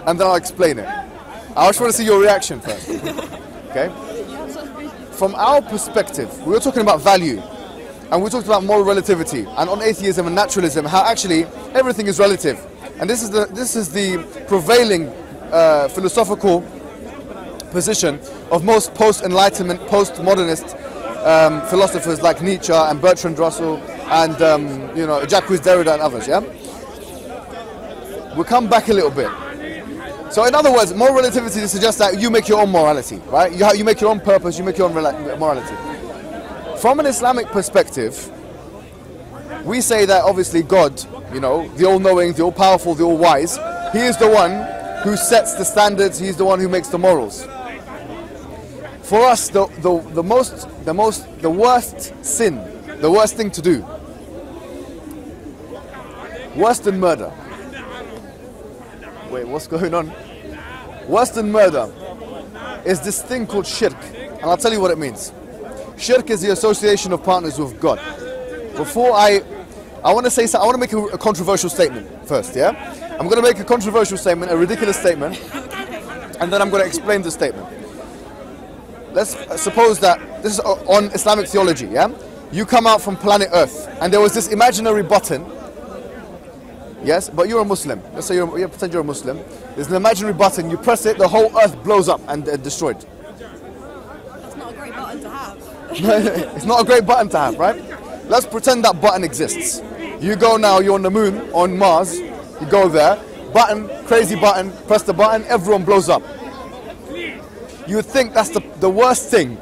and then I'll explain it. I just want to see your reaction first. Okay? From our perspective, we were talking about value, and we talked about moral relativity, and on atheism and naturalism, how actually everything is relative. And this is the prevailing philosophical position of most post-enlightenment, post-modernist philosophers like Nietzsche and Bertrand Russell and Jacques Derrida and others. Yeah, we'll come back a little bit. So in other words, moral relativity suggests that you make your own morality, right? You make your own purpose, you make your own morality. From an Islamic perspective, we say that obviously God, the all-knowing, the all-powerful, the all-wise, He is the one who sets the standards, He's the one who makes the morals. For us, the worst sin, the worst thing to do, worse than murder. Wait, what's going on? Worse than murder is this thing called shirk, and I'll tell you what it means. Shirk is the association of partners with God. Before I want to say something, I want to make a controversial statement first, yeah? I'm going to make a controversial statement, a ridiculous statement, and then I'm going to explain the statement. Let's suppose that this is on Islamic theology, yeah? You come out from planet Earth, and there was this imaginary button. Yes, but you're a Muslim. Let's say pretend you're a Muslim. There's an imaginary button. You press it, the whole Earth blows up and destroyed. That's not a great button to have. It's not a great button to have, right? Let's pretend that button exists. You go now. You're on the moon, on Mars. You go there. Button, crazy button. Press the button. Everyone blows up. You would think that's the worst thing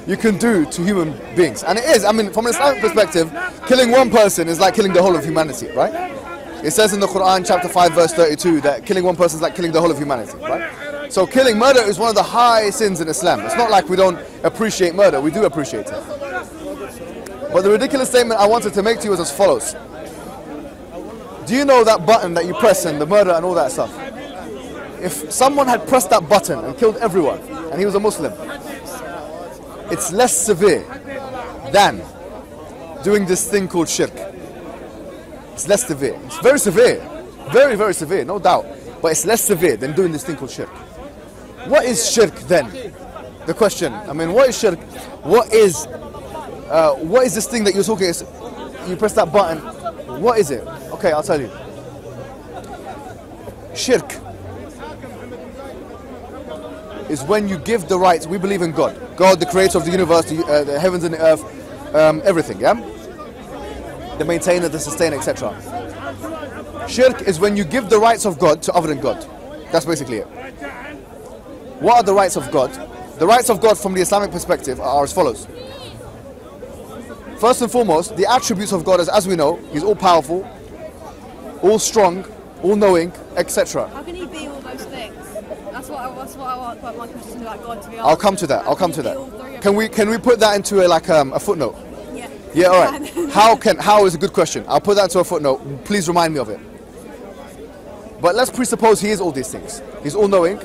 you can do to human beings, and it is. I mean, from an Islamic perspective, killing one person is like killing the whole of humanity, right? It says in the Quran, chapter 5, verse 32, that killing one person is like killing the whole of humanity, right? So killing murder is one of the high sins in Islam. It's not like we don't appreciate murder. We do appreciate it. But the ridiculous statement I wanted to make to you is as follows. Do you know that button that you press and the murder and all that stuff? If someone had pressed that button and killed everyone, and he was a Muslim, it's less severe than doing this thing called shirk. It's less severe. It's very severe. Very, very severe, no doubt. But it's less severe than doing this thing called shirk. What is shirk then? The question. I mean, what is shirk? What is this thing that you're talking? You press that button. What is it? Okay, I'll tell you. Shirk is when you give the rights. We believe in God. God, the creator of the universe, the heavens and the earth, everything, yeah? The maintainer, the sustainer, etc. Shirk is when you give the rights of God to other than God. That's basically it. What are the rights of God? The rights of God from the Islamic perspective are as follows. First and foremost, the attributes of God, as we know, He's all-powerful, all-strong, all-knowing, etc. How can He be all those things? That's what I want my question about God to be. I'll come to that. I'll come to that. Can we put that into a footnote? Yeah. Yeah, all right. How is a good question. I'll put that into a footnote. Please remind me of it. But let's presuppose He is all these things. He's all-knowing,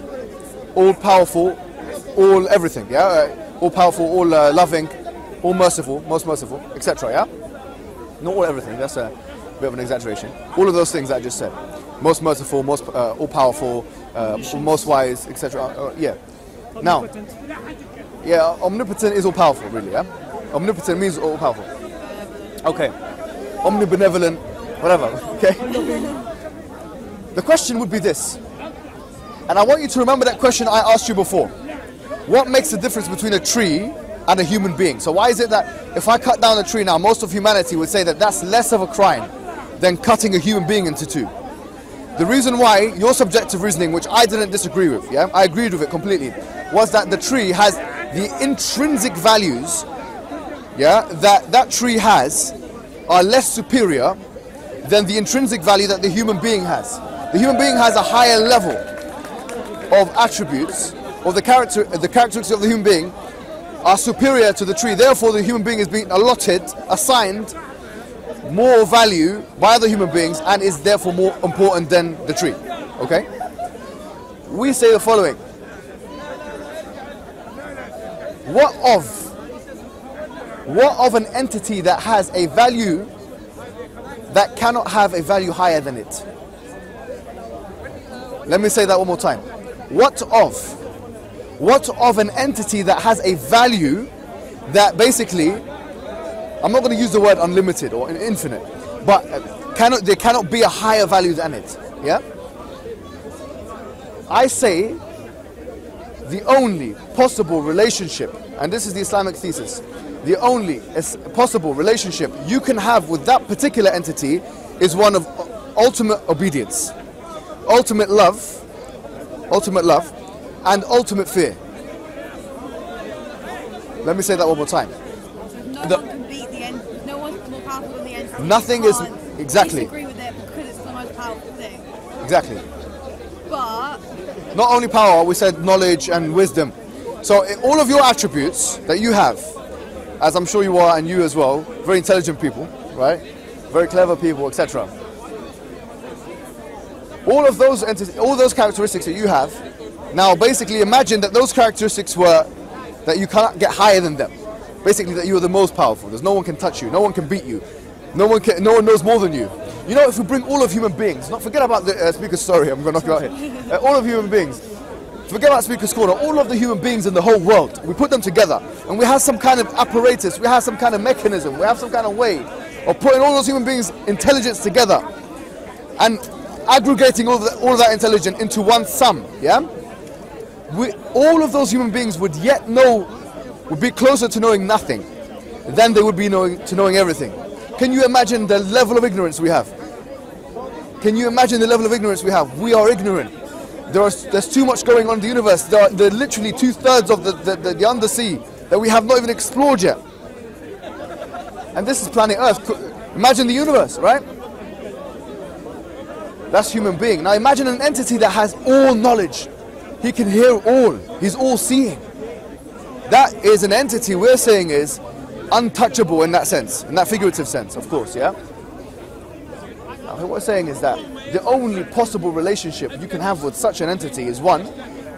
all-powerful, all everything. Yeah, all-powerful, all loving, all merciful, most merciful, etc. Yeah, not all everything. That's a bit of an exaggeration. All of those things that I just said. Most merciful, most all-powerful, most wise, etc. Yeah. Now, yeah, omnipotent is all-powerful, really. Yeah, omnipotent means all-powerful. Okay, omnibenevolent, whatever. Okay. The question would be this, and I want you to remember that question I asked you before. What makes the difference between a tree and a human being? So why is it that if I cut down a tree now, most of humanity would say that that's less of a crime than cutting a human being into two? The reason why, your subjective reasoning, which I didn't disagree with, yeah, I agreed with it completely, was that the tree has the intrinsic values, yeah, that tree has are less superior than the intrinsic value that the human being has. The human being has a higher level of attributes, or the characteristics of the human being are superior to the tree. Therefore, the human being is being assigned more value by other human beings, and is therefore more important than the tree. Okay? We say the following. What of an entity that has a value that cannot have a value higher than it? Let me say that one more time. What of an entity that has a value that basically, I'm not going to use the word unlimited or infinite, but there cannot be a higher value than it. Yeah? I say the only possible relationship, and this is the Islamic thesis, the only possible relationship you can have with that particular entity is one of ultimate obedience, ultimate love, and ultimate fear. Let me say that one more time. No one can beat the end. No one's more powerful than the entity. Nothing is exactly. Disagree with it because it's the most powerful thing. Exactly. But not only power, we said knowledge and wisdom. So in all of your attributes that you have, as I'm sure you are, and you as well, very intelligent people, right? Very clever people, etc. All of those entities, all those characteristics that you have, now basically imagine that those characteristics were that you cannot get higher than them. Basically that you are the most powerful. There's no one can touch you, no one can beat you, no one knows more than you. You know, if we bring all of human beings, not forget about the speaker's story, I'm going to knock you out here. All of human beings, forget about Speaker's Corner, all of the human beings in the whole world, we put them together and we have some kind of apparatus, we have some kind of mechanism, we have some kind of way of putting all those human beings' intelligence together and aggregating all of that intelligence into one sum, yeah? All of those human beings would be closer to knowing nothing than they would be to knowing everything. Can you imagine the level of ignorance we have? Can you imagine the level of ignorance we have? We are ignorant. There's too much going on in the universe. There are literally 2/3 of the undersea that we have not even explored yet. And this is planet Earth. Imagine the universe, right? That's human being. Now imagine an entity that has all knowledge. He can hear all. He's all-seeing. That is an entity we're saying is untouchable in that sense, in that figurative sense, of course, yeah? Now, what we're saying is that the only possible relationship you can have with such an entity is one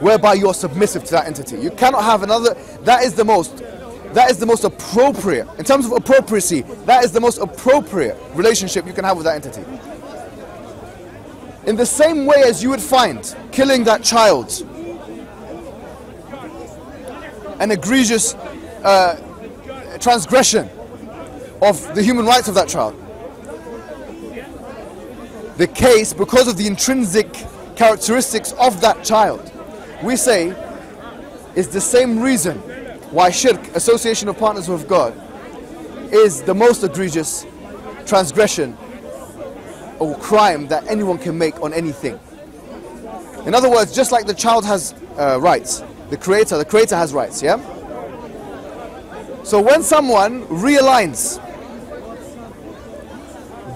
whereby you're submissive to that entity. You cannot have another. That is the most appropriate, in terms of appropriacy, that is the most appropriate relationship you can have with that entity. In the same way as you would find killing that child an egregious transgression of the human rights of that child. The case, because of the intrinsic characteristics of that child, we say is the same reason why shirk, association of partners with God, is the most egregious transgression or crime that anyone can make on anything. In other words, just like the child has rights, the creator has rights, yeah? So when someone realigns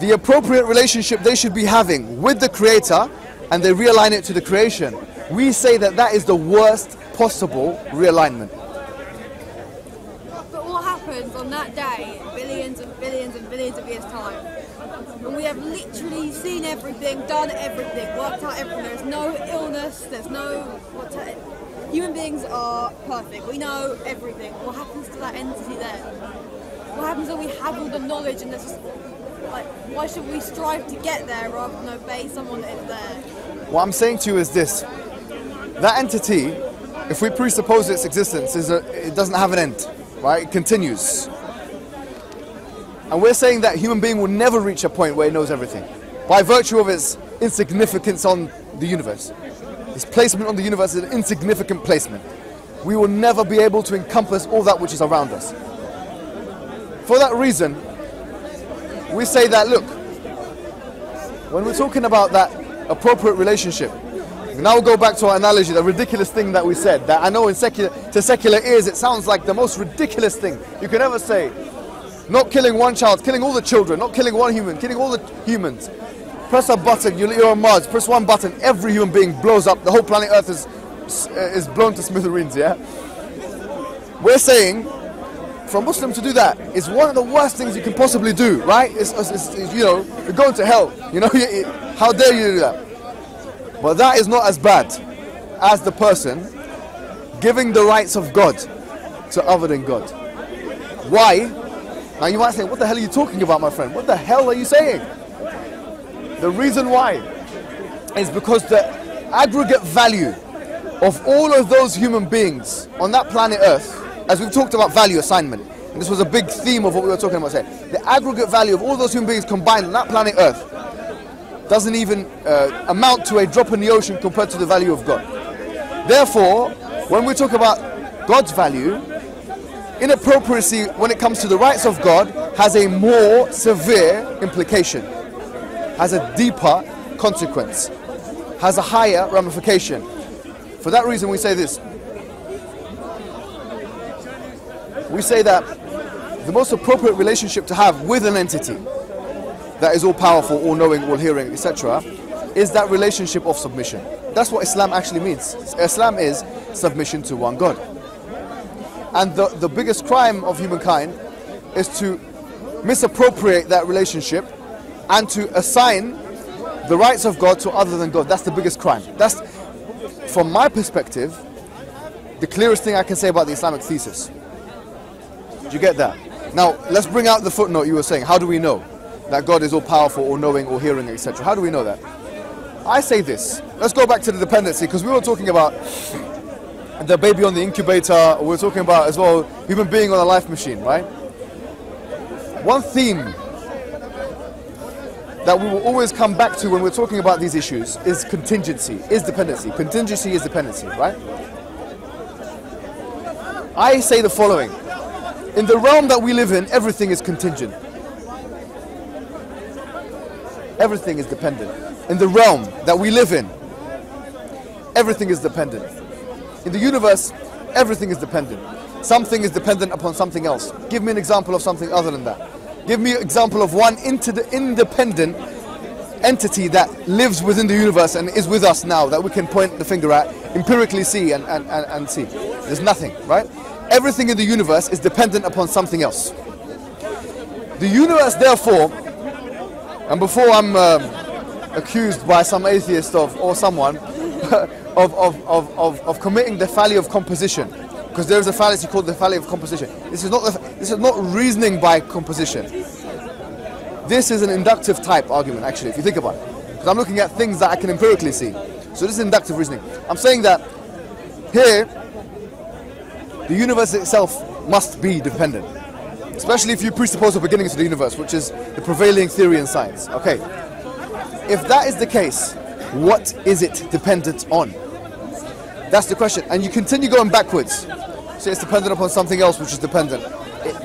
the appropriate relationship they should be having with the creator and they realign it to the creation, we say that that is the worst possible realignment. But what happens on that day, billions and billions and billions of years' time, when we have literally seen everything, done everything, worked out everything, there's no illness, there's no... Human beings are perfect, we know everything. What happens to that entity then? What happens when we have all the knowledge and there's just... Like, why should we strive to get there rather than obey someone that is there? What I'm saying to you is this. That entity, if we presuppose its existence, it doesn't have an end, right? It continues. And we're saying that human being will never reach a point where it knows everything, by virtue of its insignificance on the universe. Its placement on the universe is an insignificant placement. We will never be able to encompass all that which is around us. For that reason, we say that, look, when we're talking about that appropriate relationship, now we'll go back to our analogy, the ridiculous thing that we said, that I know to secular ears it sounds like the most ridiculous thing you can ever say. Not killing one child, killing all the children, not killing one human, killing all the humans. Press a button, you're on Mars, press one button, every human being blows up, the whole planet Earth is blown to smithereens, yeah? We're saying, for a Muslim to do that is one of the worst things you can possibly do, right? It's you know, you're going to hell, you know, how dare you do that? But that is not as bad as the person giving the rights of God to other than God. Why? Now you might say, what the hell are you talking about, my friend? What the hell are you saying? The reason why is because aggregate value of all of those human beings on that planet Earth, as we've talked about value assignment, and this was a big theme of what we were talking about today, the aggregate value of all those human beings combined on that planet Earth doesn't even amount to a drop in the ocean compared to the value of God. Therefore, when we talk about God's value, inappropriacy when it comes to the rights of God has a more severe implication, has a deeper consequence, has a higher ramification. For that reason we say this. We say that the most appropriate relationship to have with an entity that is all powerful, all knowing, all hearing, etc., is that relationship of submission. That's what Islam actually means. Islam is submission to one God. And the biggest crime of humankind is to misappropriate that relationship and to assign the rights of God to other than God. That's the biggest crime. That's, from my perspective, the clearest thing I can say about the Islamic thesis. Do you get that? Now, let's bring out the footnote you were saying. How do we know that God is all powerful, all knowing, all hearing, etc.? How do we know that? I say this. Let's go back to the dependency, because we were talking about the baby on the incubator. We were talking about as well human being on a life machine, right? One theme that we will always come back to when we're talking about these issues is contingency, is dependency. Contingency is dependency, right? I say the following. In the realm that we live in, everything is contingent. Everything is dependent. In the realm that we live in, everything is dependent. In the universe, everything is dependent. Something is dependent upon something else. Give me an example of something other than that. Give me an example of one independent entity that lives within the universe and is with us now that we can point the finger at, empirically see and see. There's nothing, right? Everything in the universe is dependent upon something else. The universe, therefore, and before I'm accused by some atheist or someone of committing the fallacy of composition, because there is a fallacy called the fallacy of composition. This is not reasoning by composition. This is an inductive type argument, actually, if you think about it. Because I'm looking at things that I can empirically see. So this is inductive reasoning. I'm saying that here, the universe itself must be dependent. Especially if you presuppose a beginning to the universe, which is the prevailing theory in science. Okay. If that is the case, what is it dependent on? That's the question. And you continue going backwards. So it's dependent upon something else which is dependent. It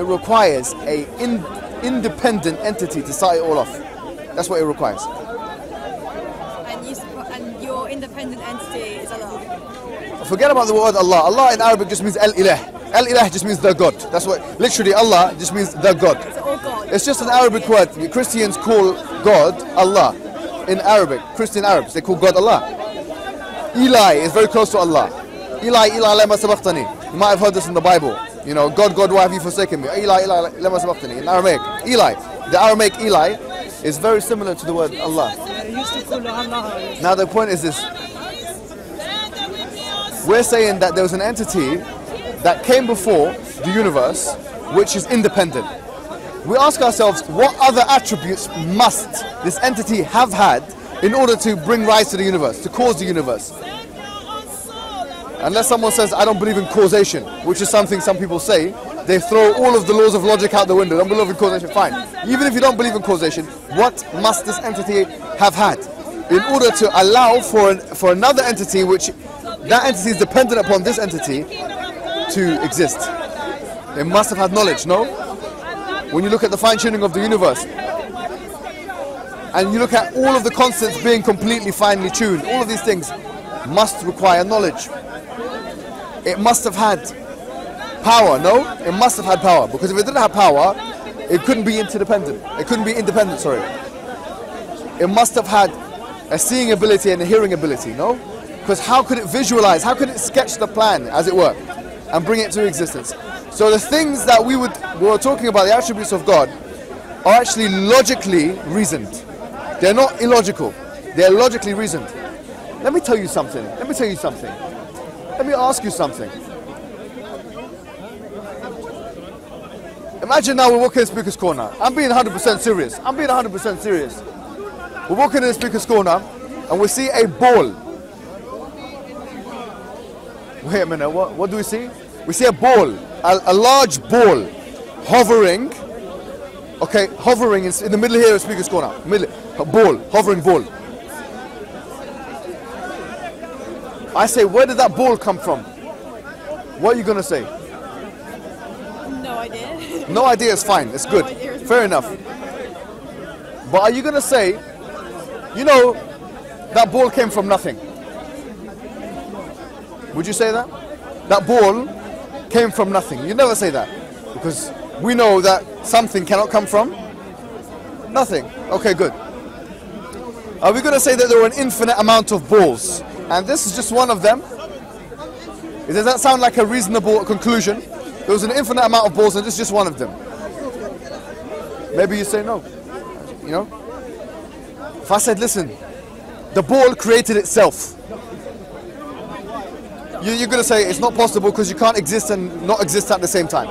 requires an independent entity to start it all off. That's what it requires. And your independent entity is Allah. Forget about the word Allah. Allah in Arabic just means Al-Ilah. Al-Ilah just means the God. That's what, literally Allah just means the God. It's all God. It's just an Arabic word. The Christians call God Allah. In Arabic, Christian Arabs, they call God Allah. Eli is very close to Allah. Eli, lema sabaqtani. You might have heard this in the Bible. You know, God, why have you forsaken me? Eli, lema sabaqtani. In Aramaic, Eli. The Aramaic Eli is very similar to the word Allah. Now the point is this. We're saying that there was an entity that came before the universe which is independent. We ask ourselves, what other attributes must this entity have had in order to bring rise to the universe, to cause the universe? Unless someone says, I don't believe in causation, which is something some people say, they throw all of the laws of logic out the window. Don't believe in causation, fine. Even if you don't believe in causation, what must this entity have had in order to allow for another entity, which that entity is dependent upon this entity, to exist? They must have had knowledge, no? When you look at the fine-tuning of the universe, and you look at all of the constants being completely finely tuned, all of these things must require knowledge. It must have had power, no? It must have had power, because if it didn't have power, it couldn't be interdependent. It couldn't be independent, sorry. It must have had a seeing ability and a hearing ability, no? Because how could it visualize, how could it sketch the plan, as it were, and bring it to existence? So the things that we were talking about, the attributes of God, are actually logically reasoned. They're not illogical. They're logically reasoned. Let me tell you something. Let me tell you something. Let me ask you something. Imagine now we're walking in Speaker's Corner. I'm being 100% serious. I'm being 100% serious. We're walking in the speaker's corner and we see a ball. Wait a minute, what do we see? We see a ball, a large ball hovering. Okay, hovering in the middle here of the speaker's corner. Middle, a ball, hovering ball. I say, where did that ball come from? What are you going to say? No idea. No idea is fine, it's good. Fair enough. But are you going to say, you know, that ball came from nothing? Would you say that? That ball came from nothing. You never say that. Because we know that something cannot come from nothing. Okay, good. Are we going to say that there were an infinite amount of balls and this is just one of them? Does that sound like a reasonable conclusion? There was an infinite amount of balls and this is just one of them. Maybe you say no. You know? If I said, listen, the ball created itself. You're going to say it's not possible because you can't exist and not exist at the same time.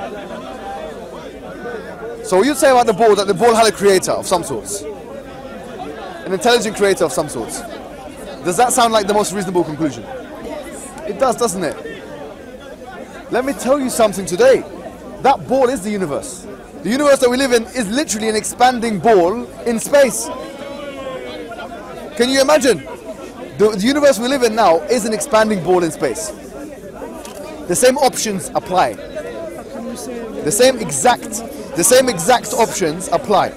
So you'd say about the ball that the ball had a creator of some sorts. An intelligent creator of some sorts. Does that sound like the most reasonable conclusion? It does, doesn't it? Let me tell you something today. That ball is the universe. The universe that we live in is literally an expanding ball in space. Can you imagine? The universe we live in now is an expanding ball in space. The same options apply. The same exact options apply.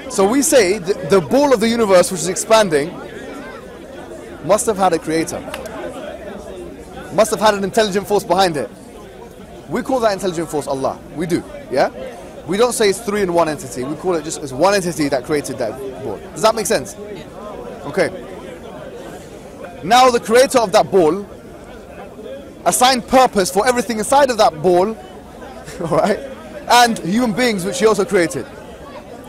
So we say the ball of the universe which is expanding must have had a creator. Must have had an intelligent force behind it. We call that intelligent force Allah. We do, yeah? We don't say it's three in one entity. We call it just as one entity that created that ball. Does that make sense? Okay. Now the creator of that ball assigned purpose for everything inside of that ball, alright? And human beings which he also created.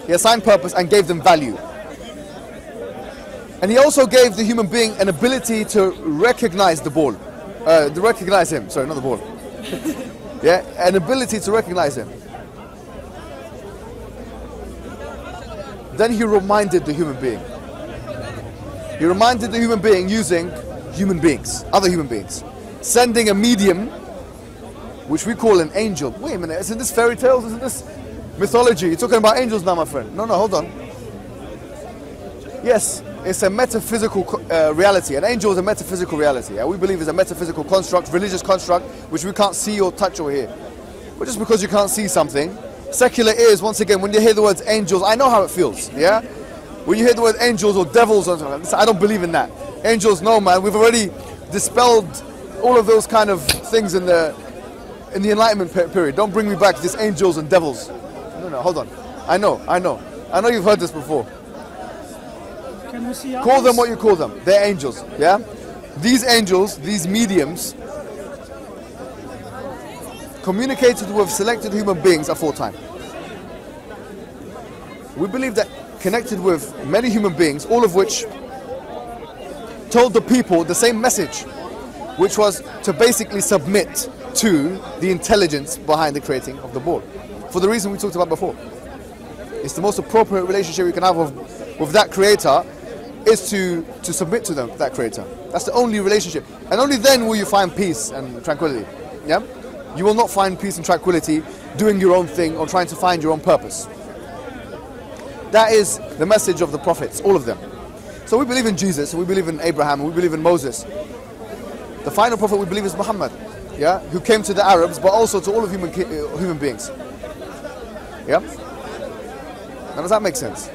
He assigned purpose and gave them value. And he also gave the human being an ability to recognize the ball. To recognize him, sorry, not the ball. Yeah, an ability to recognize him. Then he reminded the human being. He reminded the human being using human beings, other human beings. Sending a medium, which we call an angel. Wait a minute, isn't this fairy tales? Isn't this mythology? You're talking about angels now, my friend. No, hold on. Yes, it's a metaphysical reality. An angel is a metaphysical reality. Yeah? We believe it's a metaphysical construct, religious construct, which we can't see or touch or hear. But just because you can't see something, secular ears, once again, when you hear the words angels, I know how it feels, yeah? When you hear the word angels or devils, I don't believe in that. Angels, no, man. We've already dispelled all of those kind of things in the Enlightenment period. Don't bring me back to these angels and devils. No, hold on. I know you've heard this before. Can we see call them what you call them. They're angels, yeah? These angels, these mediums, communicated with selected human beings aforetime. We believe that connected with many human beings, all of which told the people the same message, which was to basically submit to the intelligence behind the creating of the ball. For the reason we talked about before. It's the most appropriate relationship you can have with that creator is to submit to them, that creator. That's the only relationship. And only then will you find peace and tranquility. Yeah? You will not find peace and tranquility doing your own thing or trying to find your own purpose. That is the message of the prophets, all of them. So we believe in Jesus, we believe in Abraham, we believe in Moses. The final prophet we believe is Muhammad, yeah, who came to the Arabs, but also to all of human beings. Yeah. Now, does that make sense?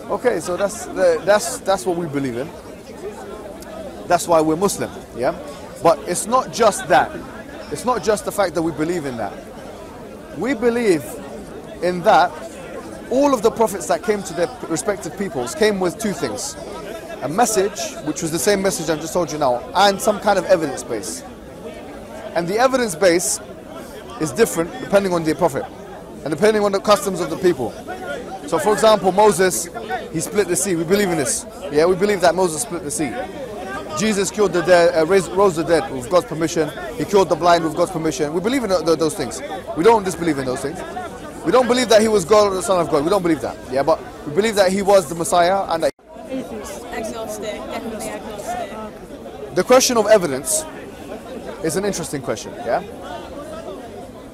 Okay, so that's what we believe in. That's why we're Muslim. Yeah. But it's not just that. It's not just the fact that we believe in that. We believe in that. All of the prophets that came to their respective peoples came with two things. A message, which was the same message I just told you now, and some kind of evidence base. And the evidence base is different depending on the prophet and depending on the customs of the people. So for example, Moses, he split the sea. We believe in this. Yeah, we believe that Moses split the sea. Jesus cured the dead, rose the dead with God's permission. He cured the blind with God's permission. We believe in those things. We don't disbelieve in those things. We don't believe that he was God or the Son of God. We don't believe that. Yeah, but we believe that he was the Messiah and that. Atheist. Agnostic, definitely agnostic. The question of evidence is an interesting question. Yeah.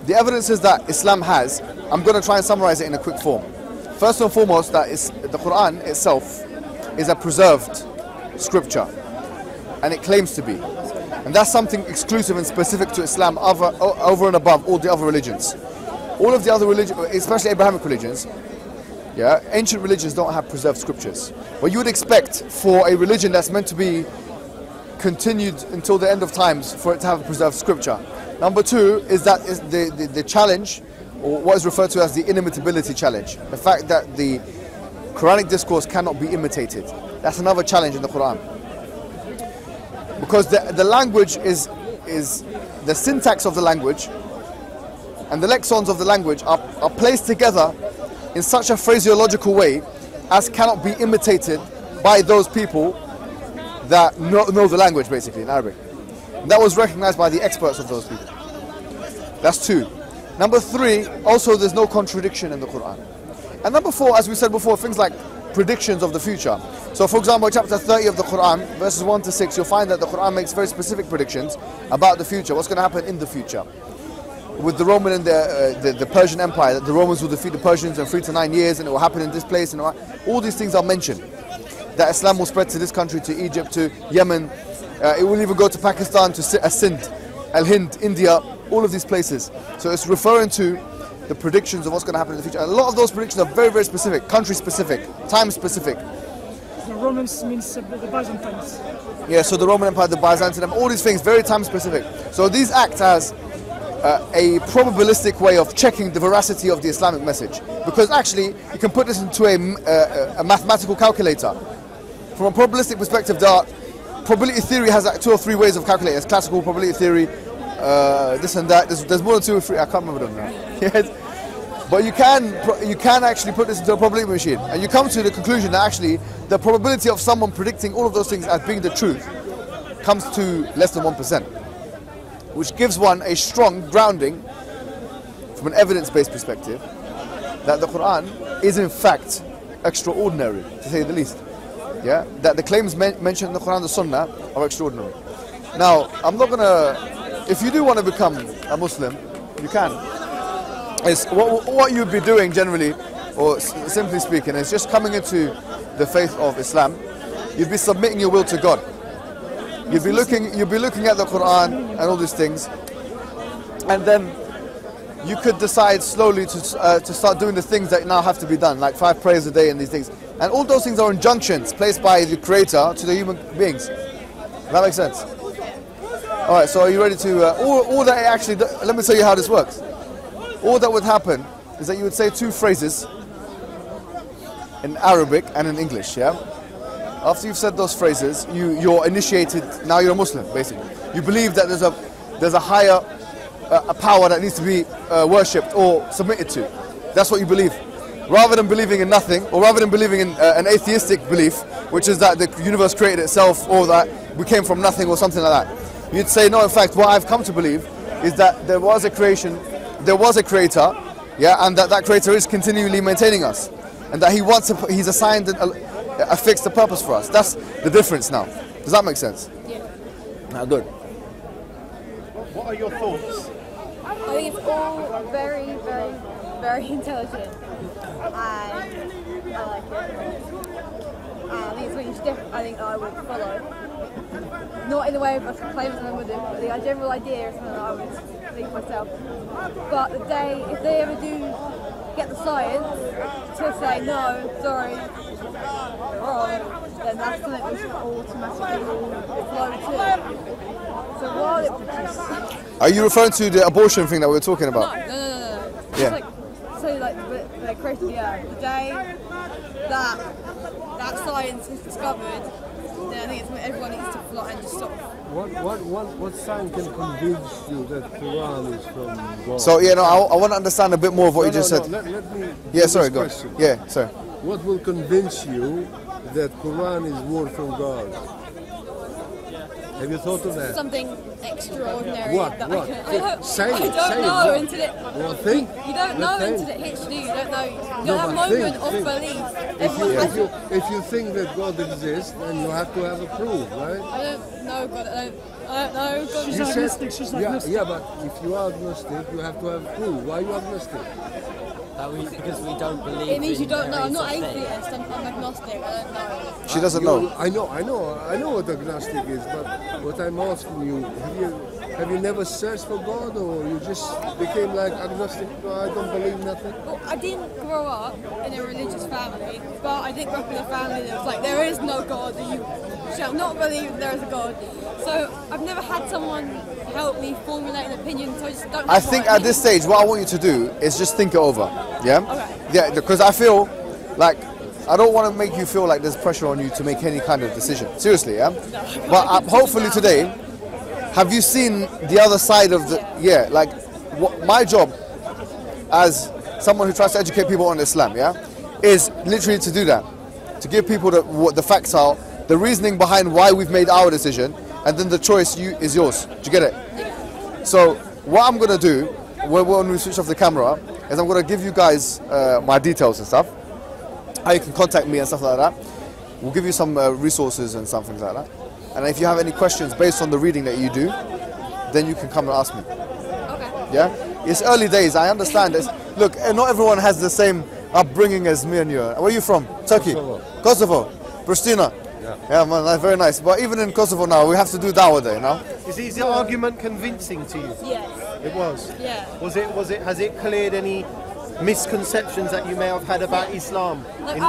The evidences that Islam has, I'm going to try and summarize it in a quick form. First and foremost, that is the Quran itself is a preserved scripture, and it claims to be. And that's something exclusive and specific to Islam over and above all the other religions. All of the other religions, especially Abrahamic religions, yeah, ancient religions don't have preserved scriptures. What you would expect for a religion that's meant to be continued until the end of times for it to have a preserved scripture. Number two is that the challenge, or what is referred to as the inimitability challenge. The fact that the Quranic discourse cannot be imitated. That's another challenge in the Quran. Because the language is the syntax of the language and the lexicons of the language are placed together in such a phraseological way as cannot be imitated by those people that know the language, basically, in Arabic. And that was recognized by the experts of those people. That's two. Number three, also there's no contradiction in the Quran. And number four, as we said before, things like predictions of the future. So for example, chapter 30 of the Quran, verses 1 to 6, you'll find that the Quran makes very specific predictions about the future, what's going to happen in the future. With the Roman and the Persian Empire, that the Romans will defeat the Persians in 3 to 9 years, and it will happen in this place, and all these things are mentioned. That Islam will spread to this country, to Egypt, to Yemen, it will even go to Pakistan, to Sindh, Al-Hind, India, all of these places. So it's referring to the predictions of what's going to happen in the future. And a lot of those predictions are very, very specific, country specific, time specific. The Romans means the Byzantines. Yeah, so the Roman Empire, the Byzantine, all these things, very time specific. So these act as a probabilistic way of checking the veracity of the Islamic message. Because actually, you can put this into a mathematical calculator. From a probabilistic perspective, probability theory has like 2 or 3 ways of calculating. There's classical probability theory, this and that. There's more than 2 or 3. I can't remember them now. Yes. But you can actually put this into a probability machine, and you come to the conclusion that actually the probability of someone predicting all of those things as being the truth comes to less than 1%, which gives one a strong grounding from an evidence-based perspective that the Quran is in fact extraordinary, to say the least. Yeah, that the claims mentioned in the Quran and the Sunnah are extraordinary. Now, I'm not gonna. If you do want to become a Muslim, you can. It's what you'd be doing generally, or simply speaking, is just coming into the faith of Islam. You'd be submitting your will to God. You'd be looking at the Quran and all these things, and then you could decide slowly to start doing the things that now have to be done, like 5 prayers a day and these things. And all those things are injunctions placed by the Creator to the human beings. Does that make sense? All right. So are you ready to? All that actually. Let me tell you how this works. All that would happen is that you would say 2 phrases in Arabic and in English, yeah? After you've said those phrases, you're initiated, now you're a Muslim, basically. You believe that there's a higher a power that needs to be worshipped or submitted to. That's what you believe. Rather than believing in nothing, or rather than believing in an atheistic belief, which is that the universe created itself, or that we came from nothing, or something like that. You'd say, no, in fact, what I've come to believe is that there was a creation, there was a creator, yeah, and that creator is continually maintaining us, and that he's assigned a fixed purpose for us. That's the difference now. Does that make sense? Yeah. Now, good. What are your thoughts? I think it's all very, very, very intelligent, and I like it. I think it's something I think I would follow. Not in the way of us claiming something with it, but the general idea is something that I would leave myself. But the day, if they ever do get the science to say no, sorry, you're wrong, then that's something we should automatically flow to. So while it produces... Are you referring to the abortion thing that we were talking about? No. Yeah. So they created the Earth. The day that science is discovered, then I think it's when everyone needs to fly and just stop. What sign can convince you that Quran is from God? So, I want to understand a bit more of what you just said. Let me Yeah, sorry, go. question. Yeah, sorry. What will convince you that Quran is word from God? Have you thought of that? Something extraordinary. What? That What? I don't Say it, know say it. until it. What thing? You don't know What thing? until it hits you. You don't know. You No, that but moment think, of think. belief. If Everyone you, has if, you, if you think that God exists, then you have to have a proof, right? I don't know God. I don't know God. She's You agnostic, she's agnostic. yeah, but if you are agnostic, you have to have proof. Why are you agnostic? Because we don't believe. It means you in don't know. I'm not various things. atheist. I'm agnostic. I don't know. She doesn't know. I know what agnostic is, but what I'm asking you, have you never searched for God, or you just became like agnostic? No, I don't believe nothing. Well, I didn't grow up in a religious family, but I did grow up in a family that was like, there is no God, and you shall not believe there is a God. So I've never had someone help me formulate an opinion, so I just don't know I think at this stage, what I want you to do is just think it over. Yeah? Okay. Yeah, because I feel like I don't want to make you feel like there's pressure on you to make any kind of decision. Seriously, yeah? But hopefully today, have you seen the other side of the... Yeah, like my job as someone who tries to educate people on Islam, yeah, is literally to do that. To give people what the facts are, the reasoning behind why we've made our decision, and then the choice is yours. Do you get it? So what I'm going to do when we switch off the camera is I'm going to give you guys my details and stuff. How you can contact me and stuff like that. We'll give you some resources and something like that. And if you have any questions based on the reading that you do, then you can come and ask me. Okay. Yeah? It's early days, I understand this. Look, not everyone has the same upbringing as me and you. Where are you from? Turkey? Kosovo? Pristina? Yeah, man, that's very nice. But even in Kosovo now, we have to do dawah there, you know? Is the argument convincing to you? Yes. It was. Yeah. Has it cleared any misconceptions that you may have had about Islam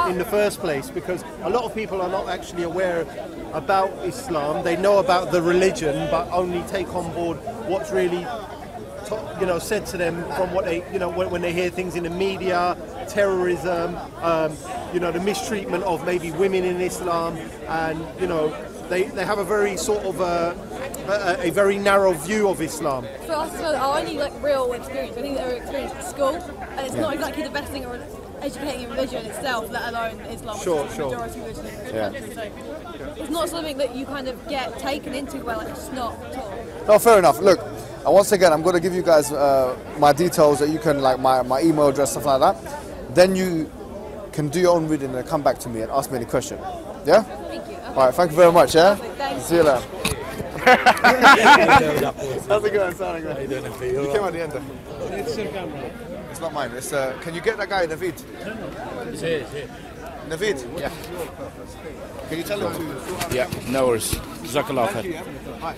in the first place? Because a lot of people are not actually aware about Islam. They know about the religion, but only take on board what's really said to them from what they, when they hear things in the media, terrorism, the mistreatment of maybe women in Islam, and they have a very sort of a very narrow view of Islam. For us, our only real experience, I think that our experience at school, and it's not exactly the best thing of educating in religion itself, let alone Islam, which is the majority religion in the country. So it's not something that you kind of get taken into well, it's not at all. No, fair enough. Look, once again, I'm going to give you guys my details that you can, like my email address, stuff like that. Then you can do your own reading and come back to me and ask me any question. Yeah? Thank you. Okay. All right, thank you very much, yeah? Thank you. See you later. How's it going? How you doing? You came at the end there. It's your camera. It's not mine. It's, can you get that guy, Naveed? It's here. Naveed? Yeah. Can you tell him to... Yeah, no worries. Jazakallah khair. Hi.